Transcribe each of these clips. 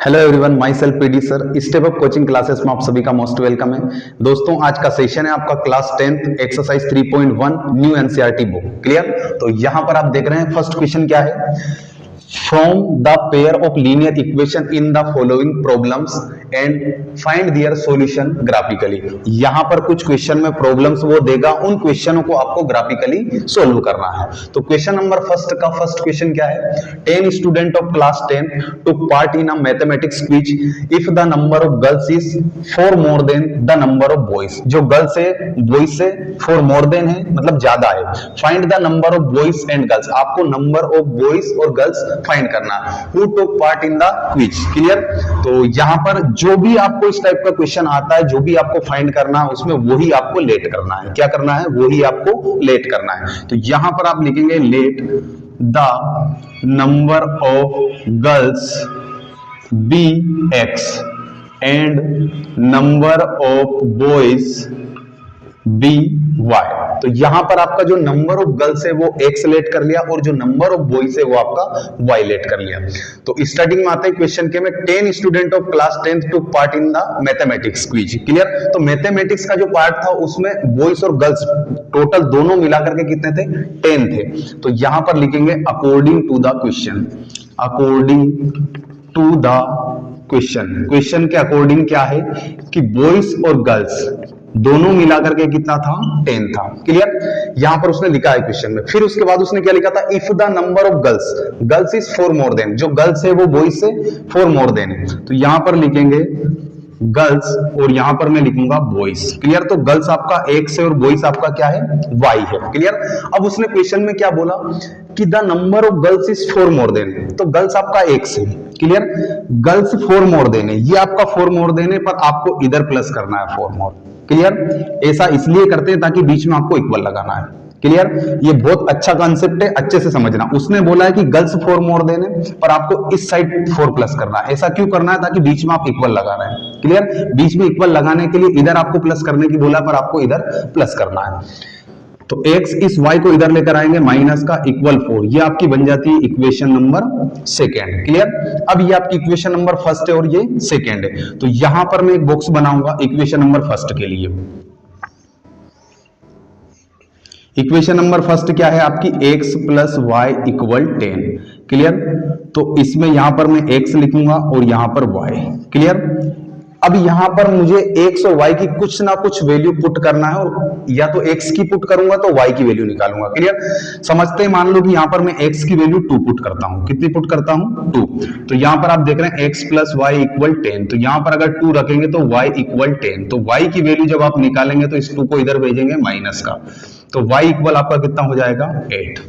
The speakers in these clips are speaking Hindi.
Hello everyone, my self PD sir. Step up coaching classes में आप सभी का मोस्ट वेलकम है। दोस्तों, आज का सेशन है आपका class 10th exercise 3.1 new NCERT book. Clear? तो यहां पर आप देख रहे हैं फर्स्ट क्वेश्चन क्या है, from the pair of linear equation in the following problems and find their solution graphically. यहां पर कुछ क्वेश्चन में प्रॉब्लम्स वो देगा, उन क्वेश्चनों को आपको ग्राफिकली सोल्व करना है। तो क्वेश्चन नंबर फर्स्ट क्वेश्चन क्या है, 10 student of class 10 took part in a mathematics quiz if the number of girls is 4 more than the number of boys। जो गर्ल्स है बॉयज से 4 more than है, मतलब ज्यादा है। Find the number of boys and girls, आपको नंबर ऑफ बॉयज और गर्ल्स फाइंड करना है। Who took part in the quiz. Clear? तो यहां पर जो भी आपको इस टाइप का क्वेश्चन आता है, जो भी आपको फाइंड करना है, उसमें वही आपको लेट करना है। क्या करना है? वही आपको लेट करना है। तो यहां पर आप लिखेंगे let the number of girls be X and number of boys be Y. तो यहां पर आपका जो नंबर ऑफ गर्ल्स है वो एक्स लेट कर लिया और जो नंबर ऑफ बॉयज है वो आपका वाई लेट कर लिया। तो स्टार्टिंग में आते हैं क्वेश्चन के में 10 student of class 10 to part in the mathematics quiz. Clear? तो मैथमेटिक्स का जो पार्ट था उसमें बॉयज और गर्ल्स टोटल दोनों मिलाकर के कितने थे? 10 थे। तो यहां पर लिखेंगे according to the question. According to the question, question के अकॉर्डिंग क्या है कि बॉयज और गर्ल्स दोनों मिलाकर के कितना था? 10 था। क्लियर? यहां पर उसने लिखा है क्वेश्चन में। फिर उसके बाद उसने क्या लिखा था? If the number of girls is 4 more than, जो गर्ल्स है वो बॉयज से 4 more than है। तो यहां पर लिखेंगे गर्ल्स और यहां पर मैं लिखूंगा बॉयज। क्लियर? तो गर्ल्स आपका एक्स है और बॉयज आपका क्या है? वाई है। क्लियर? अब उसने क्वेश्चन में क्या बोला कि the number of girls is 4 more than, तो गर्ल्स आपका एक्स है। क्लियर? गर्ल्स 4 more than है, ये आपका 4 more than है, पर आपको इधर प्लस करना है 4 more। क्लियर? ऐसा इसलिए करते हैं ताकि बीच में आपको इक्वल लगाना है। क्लियर? ये बहुत अच्छा कॉन्सेप्ट है, अच्छे से समझना। उसने बोला है कि गर्ल्स 4 more than है, पर आपको इस साइड 4 प्लस करना है। ऐसा क्यों करना है? ताकि बीच में आप इक्वल लगा रहे हैं। क्लियर? बीच में इक्वल लगाने के लिए इधर आपको प्लस करने की बोला, पर आपको इधर प्लस करना है। तो x इस y को इधर लेकर आएंगे माइनस का इक्वल 4, ये आपकी बन जाती है इक्वेशन नंबर सेकेंड। क्लियर? अब ये आपकी इक्वेशन नंबर फर्स्ट है और ये सेकेंड है। तो यहां पर मैं एक बॉक्स बनाऊंगा इक्वेशन नंबर फर्स्ट के लिए। इक्वेशन नंबर फर्स्ट क्या है आपकी? x plus Y equal 10। Clear? तो इसमें यहां पर मैं x लिखूंगा और यहां पर y। क्लियर? अब यहां पर मुझे x और y की कुछ ना कुछ वैल्यू पुट करना है, और या तो x की पुट करूंगा तो y की वैल्यू निकालूंगा। क्लियर? समझते हैं? मान लो कि यहां पर मैं x की वैल्यू 2 पुट करता हूं। कितनी पुट करता हूं? 2। तो यहां पर आप देख रहे हैं x प्लस वाई इक्वल 10। तो यहां पर अगर 2 रखेंगे तो y इक्वल 10। तो y की वैल्यू जब आप निकालेंगे तो इस 2 को इधर भेजेंगे माइनस का, तो y इक्वल आपका कितना हो जाएगा? 8।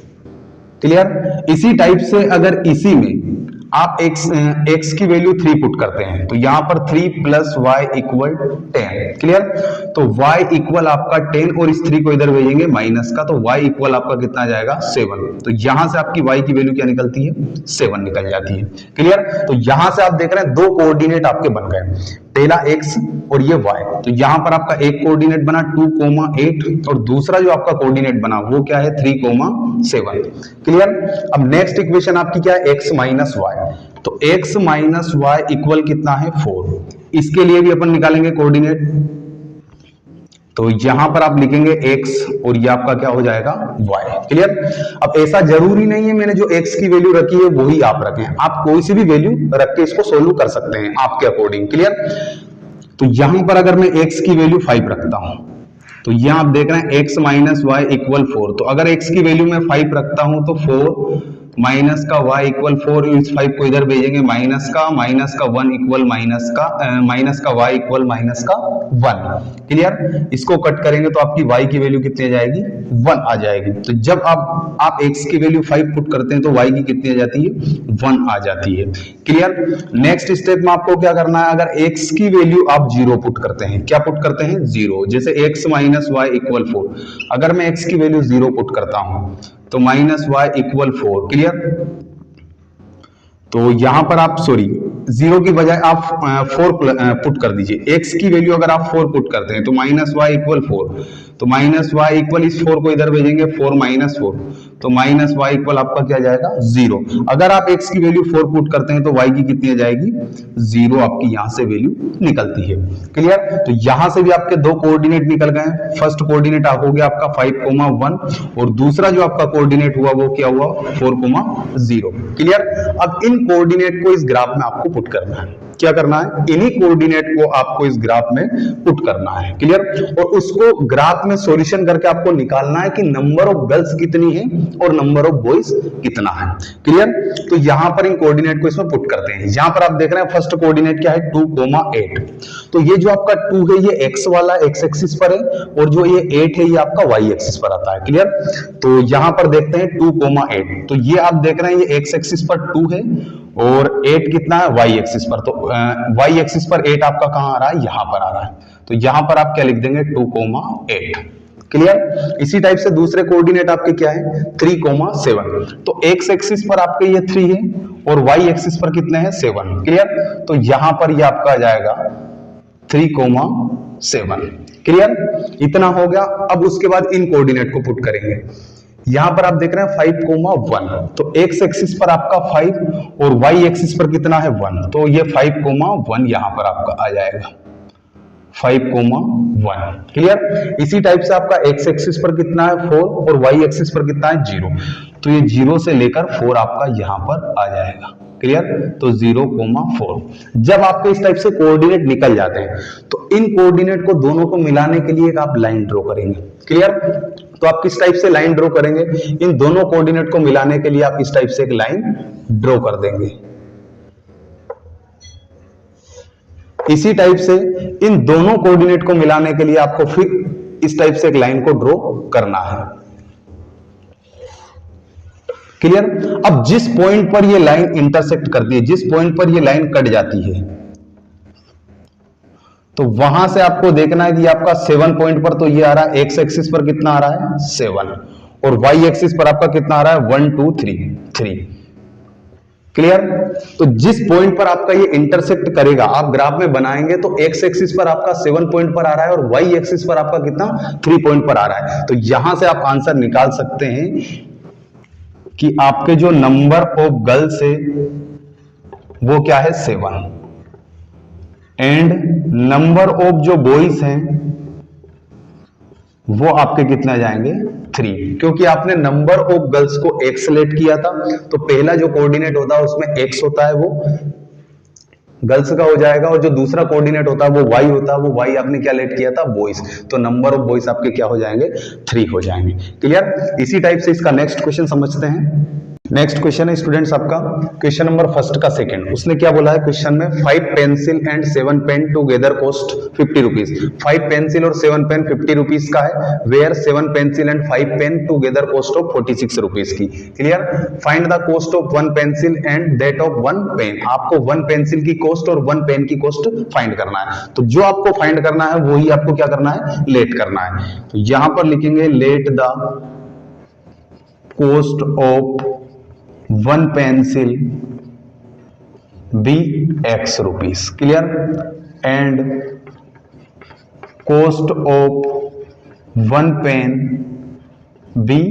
क्लियर? इसी टाइप से अगर इसी में आप x की वैल्यू 3 पुट करते हैं तो यहां पर 3 प्लस वाई इक्वल 10। क्लियर? तो y इक्वल आपका 10 और इस 3 को इधर भेजेंगे माइनस का, तो y इक्वल आपका कितना आ जाएगा? 7। तो यहां से आपकी y की वैल्यू क्या निकलती है? 7 निकल जाती है। क्लियर? तो यहां से आप देख रहे हैं 2 कोऑर्डिनेट आपके बन गए, पहला x और ये y। तो यहां पर आपका एक कोऑर्डिनेट बना 2,8 और दूसरा जो आपका कोऑर्डिनेट बना वो क्या है? 3,7। क्लियर? अब नेक्स्ट इक्वेशन आपकी क्या है? x minus Y. तो x माइनस वाई इक्वल कितना है? 4। इसके लिए भी अपन निकालेंगे कोऑर्डिनेट। तो यहां पर आप लिखेंगे x और ये आपका क्या हो जाएगा? y। क्लियर? अब ऐसा जरूरी नहीं है मैंने जो x की वैल्यू रखी है वही आप रखें, आप कोई सी भी वैल्यू रख के इसको सोल्व कर सकते हैं आपके अकॉर्डिंग। क्लियर? तो यहां पर अगर मैं x की वैल्यू 5 रखता हूं तो यहां आप देख रहे हैं x माइनस वाई इक्वल 4। तो अगर x की वैल्यू मैं 5 रखता हूं तो 4 माइनस का y इक्वल 4, इस 5 को इधर भेजेंगे माइनस का 1 इक्वल माइनस का y इक्वल माइनस का 1। क्लियर? इसको कट करेंगे तो आपकी y की वैल्यू कितनी आ जाएगी? 1 आ जाएगी। तो जब आप x की वैल्यू 5 पुट करते हैं तो y की कितनी आ जाती है? 1 आ जाती है। क्लियर? नेक्स्ट स्टेप में आपको क्या करना है? अगर x की वैल्यू आप 0 पुट करते हैं, क्या पुट करते हैं? 0। जैसे x माइनस वाई इक्वल 4, अगर मैं x की वैल्यू 0 पुट करता हूं तो माइनस वाई इक्वल 4। क्लियर? तो यहां पर आप 0 की बजाय आप 4 पुट कर दीजिए। x की वैल्यू अगर आप 4 पुट करते हैं तो माइनस वाई इक्वल 4, तो माइनस वाई इक्वल इस 4 को इधर भेजेंगे 4 माइनस 4, तो माइनस वाई इक्वल आपका क्या जाएगा 0। अगर आप x की वैल्यू 4 पुट करते हैं तो y की कितनी आ जाएगी 0, आपकी यहां से वैल्यू निकलती है। क्लियर? तो यहां से भी आपके दो कोऑर्डिनेट निकल गए। फर्स्ट कोऑर्डिनेट हो गया आपका 5,1 और दूसरा जो आपका कोऑर्डिनेट हुआ वो क्या हुआ 4,0। क्लियर? अब इन कोऑर्डिनेट को इस ग्राफ में आपको पुट करना है। क्या करना है? इन्हीं कोऑर्डिनेट को आपको इस ग्राफ में पुट करना है। क्लियर? और उसको ग्राफ में सॉल्यूशन करके आपको निकालना है कि नंबर ऑफ गर्ल्स कितनी है और नंबर ऑफ बॉयज कितना है। क्लियर? तो यहां पर इन कोऑर्डिनेट को इसमें पुट करते हैं। यहां पर आप देख रहे हैं फर्स्ट कोऑर्डिनेट क्या है 2,8। तो ये जो आपका 2 है ये x वाला x एक्सिस पर है और जो ये 8 है ये आपका y एक्सिस पर आता है। क्लियर? तो यहां पर देखते हैं 2,8, तो ये आप देख रहे हैं ये x एक्सिस पर 2 है और 8 कितना है y एक्सिस पर। तो y एक्सिस पर 8 आपका कहां आ रहा है? यहां पर आ रहा है। तो यहां पर आप क्या लिख देंगे 2,8। क्लियर? इसी टाइप से दूसरे कोऑर्डिनेट आपके क्या है 3,7। तो x एक्सिस पर आपके ये 3 है और y एक्सिस पर कितने हैं 7। क्लियर? तो यहां पर ये आपका आ जाएगा 3,7। क्लियर? इतना हो गया। अब उसके बाद इन कोऑर्डिनेट को पुट करेंगे। यहां पर आप देख रहे हैं 5,1, तो x एक्सिस पर आपका 5 और y एक्सिस पर कितना है 1, तो ये 5,1 यहां पर आपका आ जाएगा 5,1। क्लियर? इसी टाइप से आपका x एक्सिस पर कितना है 4 और y एक्सिस पर कितना है 0, तो ये 0 से लेकर 4 आपका यहां पर आ जाएगा। क्लियर? तो 0,4। जब आपके इस टाइप से कोऑर्डिनेट निकल जाते हैं तो इन कोऑर्डिनेट को दोनों को मिलाने के लिए एक आप लाइन ड्रॉ करेंगे। क्लियर? तो आप किस टाइप से लाइन ड्रॉ करेंगे? इन दोनों कोऑर्डिनेट को मिलाने के लिए आप इस टाइप से एक लाइन ड्रॉ कर देंगे। इसी टाइप से इन दोनों कोऑर्डिनेट को मिलाने के लिए आपको फिर इस टाइप से एक लाइन को ड्रॉ करना है। क्लियर? अब जिस पॉइंट पर ये लाइन इंटरसेक्ट करती है, जिस पॉइंट पर ये लाइन कट जाती है, तो वहां से आपको देखना है कि आपका 7 पॉइंट पर तो ये आ रहा है x एक्सिस पर कितना आ रहा है 7 और y एक्सिस पर आपका कितना आ रहा है 1 2 3। क्लियर? तो जिस पॉइंट पर आपका ये इंटरसेक्ट करेगा आप ग्राफ में बनाएंगे तो x एक्सिस पर आपका 7 पॉइंट पर आ रहा है और y एक्सिस पर आपका कितना 3 पॉइंट पर आ रहा है। तो यहां से आप आंसर निकाल सकते हैं कि आपके जो नंबर ऑफ गर्ल्स है वो क्या है 7 एंड नंबर ऑफ जो बॉयज हैं वो आपके कितना जाएंगे 3, क्योंकि आपने नंबर ऑफ गर्ल्स को x सेलेक्ट किया था तो पहला जो कोऑर्डिनेट होता है उसमें x होता है वो गर्ल्स का हो जाएगा और जो दूसरा कोऑर्डिनेट होता है वो y होता है, वो y आपने क्या लेट किया था बॉयज, तो नंबर ऑफ बॉयज आपके क्या हो जाएंगे 3 हो जाएंगे। क्लियर? इसी टाइप से इसका नेक्स्ट क्वेश्चन समझते हैं। नेक्स्ट क्वेश्चन है स्टूडेंट्स आपका क्वेश्चन नंबर फर्स्ट का सेकंड। उसने क्या बोला है क्वेश्चन में 5 pencil and 7 pen together cost 50 rupees. 5 pencil और 7 पेन 50 रुपीज का है, where 7 pencil and 5 pen together cost of 46 rupees की। Clear? Find the cost of 1 pencil and that of 1 pen. आपको 1 पेंसिल की कॉस्ट और 1 पेन की कॉस्ट फाइंड करना है। तो जो आपको फाइंड करना है वही आपको क्या करना है लेट करना है। तो यहां पर लिखेंगे let the cost of 1 pencil be x rupees. Clear? And cost of 1 pen be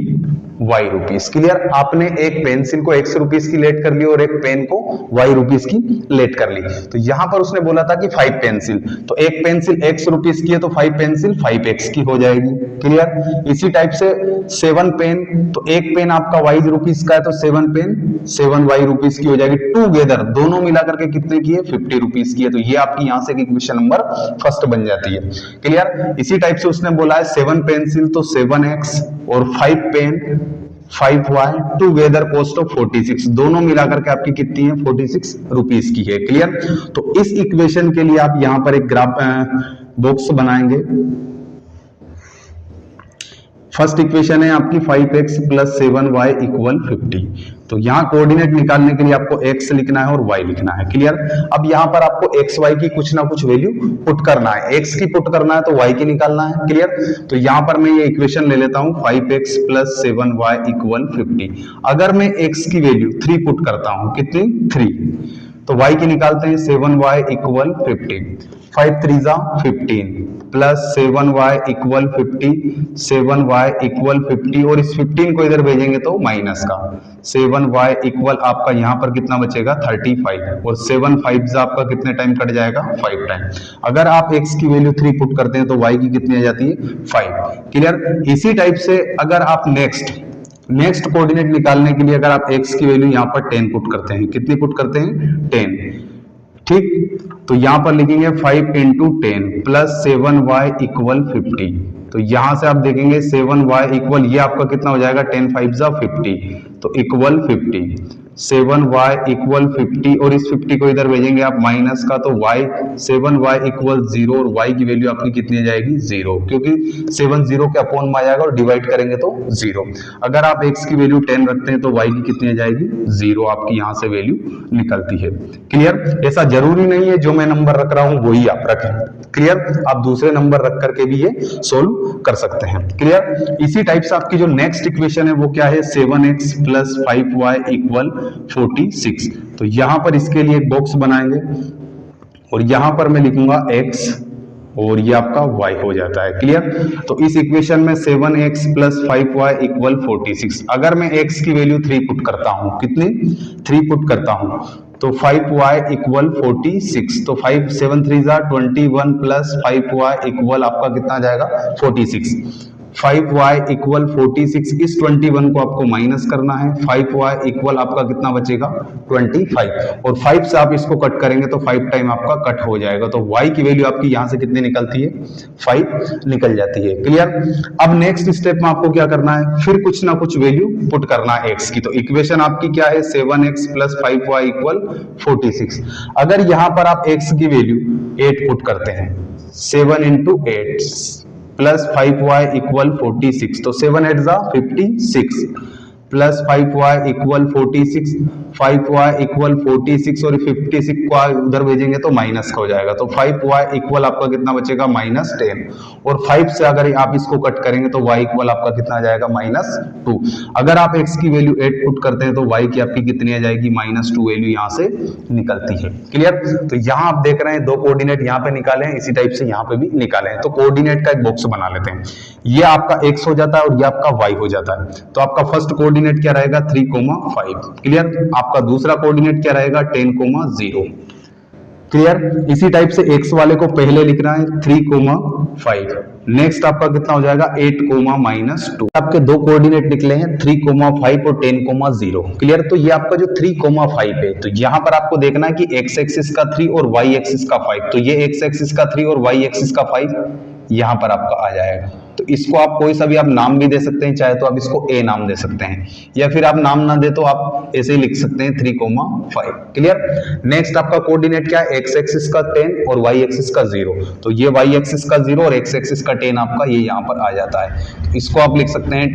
y rupees. Clear? आपने एक पेंसिल को x रुपीज की लेट कर ली और एक पेन को y रुपीज की लेट कर ली। तो यहां पर उसने बोला था कि 5 पेंसिल, तो एक पेंसिल x रुपीज की है तो 5 पेंसिल 5x की हो जाएगी। क्लियर? इसी टाइप से 7 पेन, तो एक पेन आपका y रुपीज का है तो 7 पेन 7y रुपीज की हो जाएगी। टुगेदर दोनों मिलाकर के कितने की है 50 रुपीज की है। तो ये आपकी यहां से इक्वेशन नंबर फर्स्ट बन जाती है। क्लियर? इसी टाइप से उसने बोला है 7 पेंसिल तो 7x और 5 pen 5y together cost of 46, दोनों मिलाकर के आपकी कितनी है 46 रुपीज की है। क्लियर? तो इस इक्वेशन के लिए आप यहां पर एक ग्राफ बॉक्स बनाएंगे। फर्स्ट इक्वेशन है आपकी 5x प्लस 7y इक्वल 50। तो यहां कोऑर्डिनेट निकालने के लिए आपको x लिखना है और y लिखना है। क्लियर? अब यहां पर आपको x y की कुछ ना कुछ वैल्यू पुट करना है। x की पुट करना है तो y की निकालना है। क्लियर? तो यहां पर मैं ये इक्वेशन ले लेता हूं 5x प्लस 7y इक्वल 50। अगर मैं x की वैल्यू 3 पुट करता हूं, कितनी 3, तो y की निकालते हैं 7y इक्वल 50, 5 3 जा 15 plus 7y equal 50, 7y equal 50 और इस 15 को इधर भेजेंगे तो माइनस का 7y इक्वल आपका यहाँ पर कितना बचेगा 35 और 7 5 से आपका कितने टाइम कट जाएगा 5 टाइम। अगर आप x की वैल्यू 3 पुट करते हैं तो y की कितनी आ जाती है 5। क्लियर। इसी टाइप से अगर आप नेक्स्ट कोऑर्डिनेट निकालने के लिए अगर आप x की वैल्यू यहाँ पर 10 पुट करते हैं, कितनी पुट करते हैं 10, ठीक, तो यहां पर लिखेंगे 5 इंटू 10 प्लस 7y इक्वल 50। तो यहां से आप देखेंगे 7y इक्वल ये आपका कितना हो जाएगा 10 5 जा 50 तो इक्वल 50, 7y इक्वल 50 और इस 50 को इधर भेजेंगे आप माइनस का तो y 7y इक्वल 0 और y की वैल्यू आपकी कितनी आ जाएगी 0, क्योंकि 7 0 के अपॉन में आ जाएगा और डिवाइड करेंगे तो 0। अगर आप x की वैल्यू 10 रखते हैं तो y की कितनी आ जाएगी 0, आपकी यहां से वैल्यू निकलती है। क्लियर। ऐसा जरूरी नहीं है जो मैं नंबर रख रहा हूं वही आप रखें। क्लियर। आप दूसरे नंबर रख करके भी ये सोल्व कर सकते हैं। क्लियर। इसी टाइप से आपकी जो नेक्स्ट इक्वेशन है वो क्या है 7x प्लस 5y इक्वल 46। तो यहां पर इसके लिए एक बॉक्स बनाएंगे और यहां पर मैं लिखूंगा x और ये आपका y हो जाता है। क्लियर। तो इस इक्वेशन में 7x प्लस 5y इक्वल 46, अगर मैं x की वैल्यू 3 पुट करता हूं, कितनी 3 पुट करता हूं तो 5y इक्वल 46, तो 5 7 3 जा 21 प्लस 5y इक्वल आपका कितना आ जाएगा 46, 5y इक्वल 46, इस 21 को आपको माइनस करना है, 5y इक्वल आपका कितना बचेगा 25 और 5 से आप इसको कट करेंगे तो 5 टाइम आपका कट हो जाएगा, तो y की वैल्यू आपकी यहां से कितनी निकलती है 5 निकल जाती है। क्लियर। अब नेक्स्ट स्टेप में आपको क्या करना है, फिर कुछ ना कुछ वैल्यू पुट करना है x की। तो इक्वेशन आपकी क्या है 7x प्लस 5y इक्वल 46। अगर यहां पर आप x की वैल्यू 8 पुट करते हैं, 7 इंटू 8 प्लस 5y इक्वल 46, तो 7 8 जा 56 plus 5y equal 46, 5y equal 46 और 56 को उधर भेजेंगे तो माइनस का हो जाएगा, तो 5y इक्वल आपका कितना बचेगा -10 और 5 से अगर आप इसको कट करेंगे तो y इक्वल आपका कितना आ जाएगा -2। अगर आप x की वैल्यू 8 पुट करते हैं तो y की आपकी कितनी आ जाएगी -2 वैल्यू यहां से निकलती है। क्लियर। तो यहां आप देख रहे हैं दो कोऑर्डिनेट यहां पे निकाले हैं, इसी टाइप से यहां पे भी निकाले हैं। तो कोऑर्डिनेट का एक बॉक्स बना लेते हैं, ये आपका x हो जाता है और ये आपका y हो जाता है। तो आपका फर्स्ट कोऑर्डिनेट क्या रहेगा 3,5। क्लियर। आपका दूसरा कोऑर्डिनेट क्या रहेगा 10,0। क्लियर। इसी टाइप से x वाले को पहले लिखना है 3,5, नेक्स्ट आपका कितना हो जाएगा 8,-2। आपके दो कोऑर्डिनेट निकले हैं 3,5 और 10,0। क्लियर। तो ये आपका जो 3,5 है, तो यहां पर आपको देखना है कि x एक्सिस का 3 और y एक्सिस का 5, तो ये x एक्सिस का 3 और y एक्सिस का 5 यहां पर आपका आ जाएगा। तो इसको आप कोई सा भी आप नाम भी दे सकते हैं, चाहे तो आप इसको a नाम दे सकते हैं, या फिर आप नाम ना दे तो आप ऐसे ही लिख सकते हैं 3,5। क्लियर। नेक्स्ट आपका कोऑर्डिनेट क्या है x एक्सिस का 10 और y एक्सिस का 0, तो ये y एक्सिस का 0 और x एक्सिस का 10 आपका ये यहां पर आ जाता है, तो इसको आप लिख सकते हैं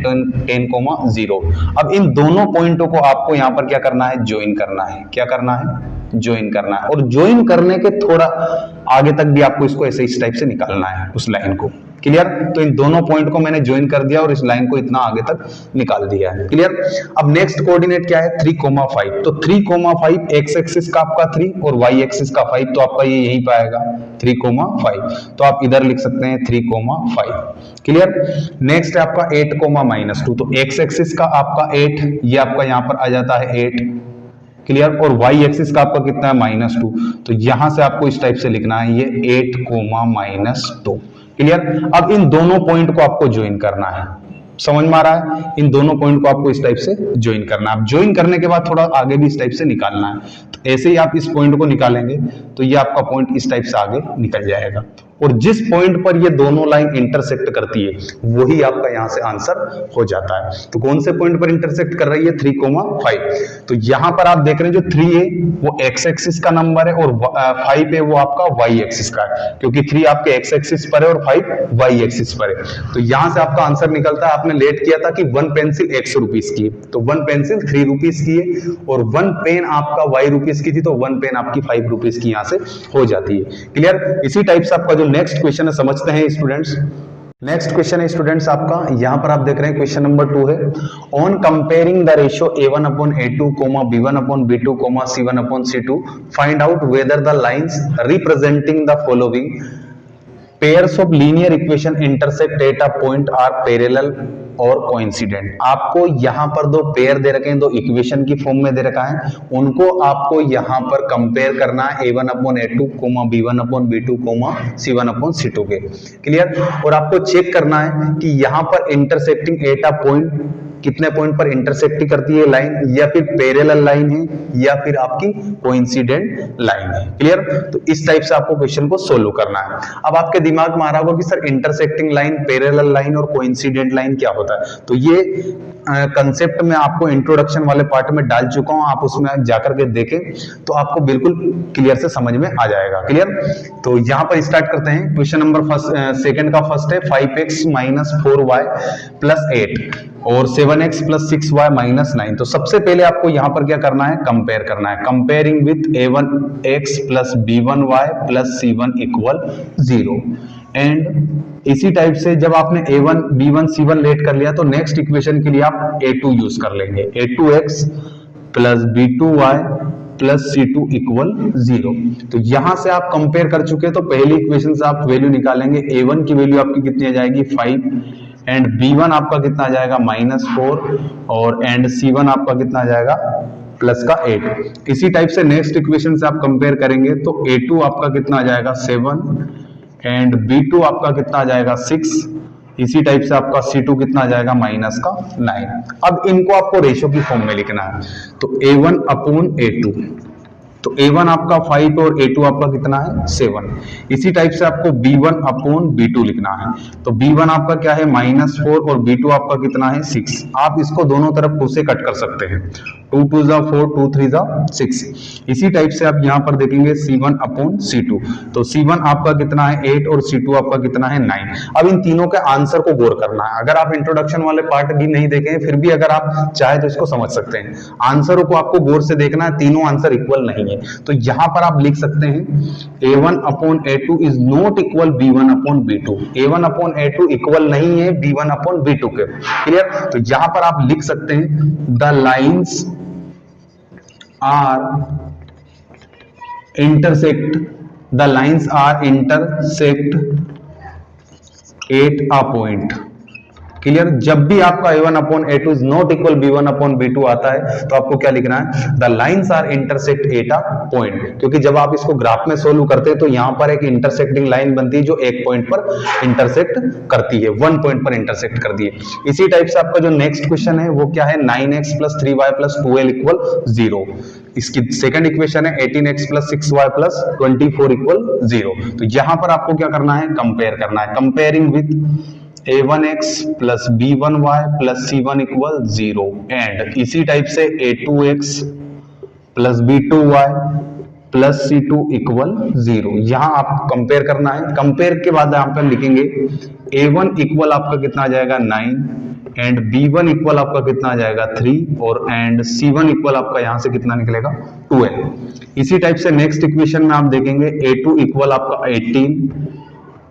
10,0। अब इन दोनों पॉइंटों को आपको यहां पर क्या करना है ज्वाइन करना है। क्या करना है ज्वाइन करना है, और ज्वाइन करने के थोड़ा आगे तक भी आपको इसको ऐसे इस टाइप से निकालना है उस लाइन को। क्लियर। तो इन दोनों पॉइंट को मैंने ज्वाइन कर दिया और इस लाइन को इतना आगे तक निकाल दिया है। क्लियर। अब नेक्स्ट कोऑर्डिनेट क्या है 3,5, तो 3,5 x एक्सिस का आपका 3 और y एक्सिस का 5, तो आपका ये यहीं पे आएगा 3,5, तो आप इधर लिख सकते हैं 3,5। क्लियर। नेक्स्ट है आपका 8,-2, तो x एक्सिस का आपका 8, ये आपका यहां पर आ जाता है 8। क्लियर। और y एक्सिस का आपका कितना है -2, तो यहां से आपको इस टाइप से लिखना है ये 8,-2। क्लियर। अब इन दोनों पॉइंट को आपको ज्वाइन करना है, समझ में आ रहा है, इन दोनों पॉइंट को आपको इस टाइप से ज्वाइन करना है। अब ज्वाइन करने के बाद थोड़ा आगे भी इस टाइप से निकालना है, तो ऐसे ही आप इस पॉइंट को निकालेंगे तो ये आपका पॉइंट इस टाइप से आगे निकल जाएगा, और जिस पॉइंट पर ये दोनों लाइन इंटरसेक्ट करती है वही आपका यहां से आंसर हो जाता है। तो कौन से पॉइंट पर इंटरसेक्ट कर रही है 3,5, तो यहां पर आप देख रहे हैं जो 3 है वो x एक्सिस का नंबर है और 5 है वो आपका y एक्सिस का है, क्योंकि 3 आपके x एक्सिस पर है और 5 y एक्सिस पर है। तो यहां से आपका आंसर निकलता है, आपने लेट किया था कि 1 पेंसिल x रुपीस की है, तो 1 पेंसिल 3 रुपीस की है, और 1 पेन आपका y रुपीस की थी, तो 1 पेन आपकी 5 रुपीस की यहां से हो जाती है। क्लियर। इसी टाइप से आपका जो नेक्स्ट क्वेश्चन है समझते हैं स्टूडेंट्स। नेक्स्ट क्वेश्चन है स्टूडेंट्स आपका, यहां पर आप देख रहे हैं क्वेश्चन नंबर 2 है, on comparing the ratio a1/a2, b1/b2, c1/c2 find out whether the lines representing the following pairs of linear equation intersect at a point are parallel और कोइंसिडेंट। आपको यहां पर दो पेयर दे रखे हैं, दो इक्वेशन की फॉर्म में दे रखा है, उनको आपको यहां पर कंपेयर करना है a1/a2, b1/b2, c1/c2 के। क्लियर? और आपको चेक करना है कि यहां पर इंटरसेक्टिंग एट अ पॉइंट, कितने पॉइंट पर इंटरसेक्ट करती है लाइन, या फिर पैरेलल लाइन है, या फिर आपकी कोइंसिडेंट लाइन है। क्लियर? तो इस टाइप से आपको क्वेश्चन को सोल्व करना है। अब आपके दिमाग में आ रहा होगा कि sir intersecting line, parallel line और कोइंसिडेंट लाइन क्या होता है? तो ये कंसेप्ट में आपको इंट्रोडक्शन वाले पार्ट में डाल चुका हूं, आप उसमें जाकर के देखें तो आपको बिल्कुल क्लियर से समझ में आ जाएगा। क्लियर? तो यहां पर स्टार्ट करते हैं। क्वेश्चन नंबर सेकंड का फर्स्ट है 5x - 4y + 8 और 7x + 6y - 9। तो सबसे पहले आपको यहां पर क्या करना है? कंपेयर करना है। Comparing with a1x + b1y + c1 = 0। And इसी टाइप से जब आपने a1 b1 c1 लेट कर लिया तो नेक्स्ट इक्वेशन के लिए आप a2 यूज कर लेंगे, a2x + b2y + c2 = 0। तो यहां से आप कंपेयर कर चुके हैं, तो पहली इक्वेशन से आप वैल्यू निकालेंगे। a1 की वैल्यू आपकी कितनी आ जाएगी? 5 एंड b1 आपका कितना आ जाएगा? -4 और एंड c1 आपका कितना आ जाएगा? +8। इसी टाइप से नेक्स्ट इक्वेशन से आप कंपेयर करेंगे तो a2 आपका कितना आ जाएगा? 7 एंड b2 आपका कितना आ जाएगा? 6। इसी टाइप से आपका c2 कितना आ जाएगा? -9। अब इनको आपको रेशियो की फॉर्म में लिखना है। तो a1/a2, तो a1 आपका 5 और a2 आपका कितना है? 7। इसी टाइप से आपको b1/b2 लिखना है। तो b1 आपका क्या है? -4 और b2 आपका कितना है? 6। आप इसको दोनों तरफ 2 से कट कर सकते हैं। 2 2 = 4, 2 3 = 6। इसी टाइप से आप यहां पर देखेंगे c1/c2, तो c1 आपका कितना है? 8 और c2 आपका कितना है? 9। अब इन तीनों के आंसर को गौर करना है। अगर आप इंट्रोडक्शन वाले पार्ट भी नहीं देखे फिर भी अगर आप चाहे तो इसको समझ सकते हैं। आंसरों को आपको गौर से देखना है, तीनों आंसर इक्वल नहीं है। तो यहां पर आप लिख सकते हैं a1/a2 is not equal b1/b2। a1/a2 equal नहीं है b1/b2 के। क्लियर? तो यहां पर आप लिख सकते हैं the lines are intersect at a point. Clear? जब भी आपका a1/a2 is not equal b1/b2 आता है तो आपको क्या लिखना है? The lines are intersect at a point. क्योंकि जब आप इसको ग्राफ में सोल्व करते हैं तो यहां पर एक इंटरसेक्टिंग लाइन बनती है जो एक पॉइंट पर इंटरसेक्ट करती है, 1 पॉइंट पर इंटरसेक्ट करती है। इसी टाइप से आपका जो नेक्स्ट क्वेश्चन है वो क्या है? 9x + 3y + 2l = 0। इसकी सेकंड इक्वेशन है 18x + 6y + 24 = 0। तो यहां पर आपको क्या करना है? कंपेयर करना है। Comparing with a1x + b1y + c1 = 0 and इसी टाइप से a2x + b2y + c2 = 0। यहां आप कंपेयर करना है। कंपेयर के बाद यहां पर लिखेंगे a1 = आपका कितना आ जाएगा? 9 एंड b1 = आपका कितना आ जाएगा? 3 और एंड c1 = आपका यहां से कितना निकलेगा? 12। इसी टाइप से नेक्स्ट इक्वेशन में आप देखेंगे a2 = आपका 18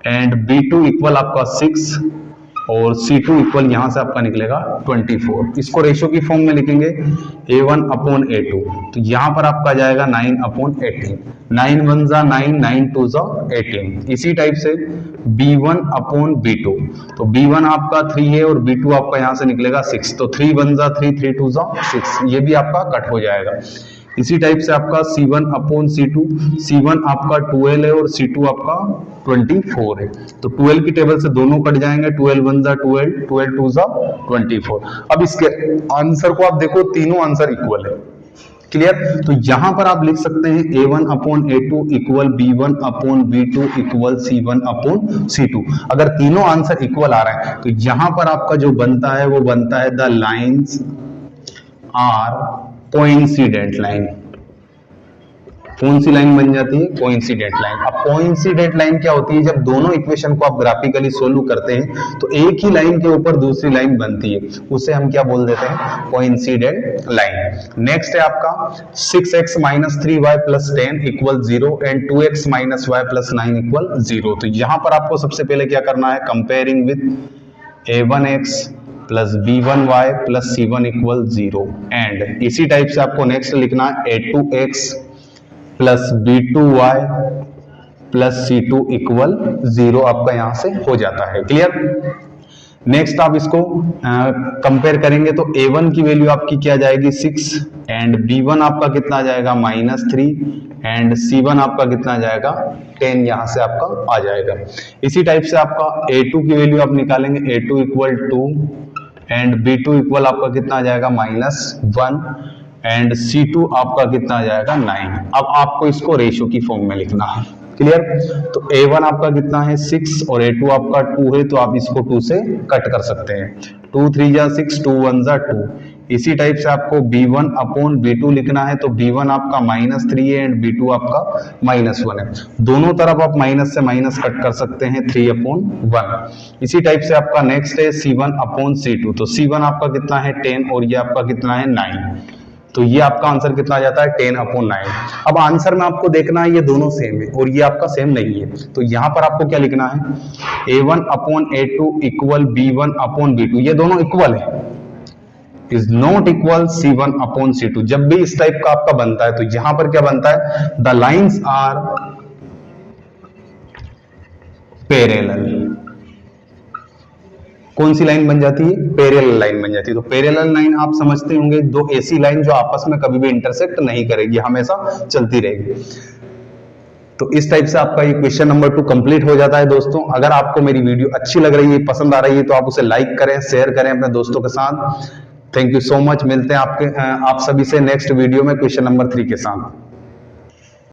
एंड b2 = आपका 6 और C2 = यहां से आपका निकलेगा 24। इसको रेशियो की फॉर्म में लिखेंगे a1/a2, तो यहां पर आपका जाएगा 9/18। 9 1 = 9, 9 2 = 18। इसी टाइप से b1/b2, तो b1 आपका 3 है और b2 आपका यहां से निकलेगा 6, तो 3 1 = 3, 3 2 = 6। ये भी आपका कट हो जाएगा। इसी टाइप से आपका c1/c2, c1 आपका 12 है और c2 आपका 24 है, तो 12 की टेबल से दोनों कट जाएंगे। 12 1 = 12, 12 2 = 24। अब इसके आंसर को आप देखो, तीनों आंसर इक्वल है। क्लियर? तो यहां पर आप लिख सकते हैं a1/a2 = b1/b2 = c1/c2। अगर तीनों आंसर इक्वल आ रहे हैं तो यहां पर आपका जो बनता है वो बनता है the lines are coincident line. कौन सी लाइन बन जाती है? Coincident line. अब कोइंसिडेंट लाइन क्या होती है? जब दोनों इक्वेशन को आप ग्राफिकली सोल्व करते हैं तो एक ही लाइन के ऊपर दूसरी लाइन बनती है, उसे हम क्या बोल देते हैं? Coincident line. नेक्स्ट है आपका 6x - 3y + 10 = 0 and 2x - y + 9 = 0। तो यहां पर आपको सबसे पहले क्या करना है? Comparing with a1x + b1y + c1 = 0 and इसी टाइप से आपको नेक्स्ट लिखना है a2x + b2y + c2 = 0। आपका यहां से हो जाता है। क्लियर? नेक्स्ट आप इसको कंपेयर करेंगे तो a1 की वैल्यू आपकी क्या जाएगी? 6 एंड b1 आपका कितना आ जाएगा? -3 एंड c1 आपका कितना आ जाएगा? 10 यहां से आपका आ जाएगा। इसी टाइप से आपका a2 की वैल्यू आप निकालेंगे, a2 = 2 एंड b2 = आपका कितना आ जाएगा? -1 एंड C2 आपका कितना आ जाएगा? 9। अब आपको इसको रेशियो की फॉर्म में लिखना है। क्लियर? तो A1 आपका कितना है? 6 और A2 आपका 2 है, तो आप इसको 2 से कट कर सकते हैं। 2 3 जा 6, 2 1 जा 2। इसी टाइप से आपको B1 अपॉन B2 लिखना है, तो B1 आपका -3 है एंड B2 आपका -1 है। दोनों तरफ आप माइनस से माइनस कट कर सकते हैं, 3/1। इसी टाइप से आपका नेक्स्ट है C1 अपॉन C2। तो C1 आपका कितना है? 10 और ये आपका कितना है? 9। तो ये आपका आंसर कितना आ जाता है? 10/9। अब आंसर में आपको देखना है ये दोनों सेम है और ये आपका सेम नहीं है, तो यहां पर आपको क्या लिखना है? A1 upon A2 = B1 upon B2। ये दोनों इक्वल है, is not equal C1 upon C2। जब भी इस टाइप का आपका बनता है तो यहां पर क्या बनता है? The lines are parallel. कौन सी लाइन बन जाती है? पैरेलल लाइन बन जाती है। तो पैरेलल लाइन आप समझते होंगे, दो ऐसी लाइन जो आपस में कभी भी इंटरसेक्ट नहीं करेगी, हमेशा चलती रहेगी। तो इस टाइप से आपका ये क्वेश्चन नंबर 2 कंप्लीट हो जाता है। दोस्तों, अगर आपको मेरी वीडियो अच्छी लग रही है, पसंद आ रही है, तो आप उसे लाइक करें, शेयर करें अपने दोस्तों के साथ। Thank you so much. मिलते हैं आप सभी से नेक्स्ट वीडियो में क्वेश्चन नंबर 3 के साथ।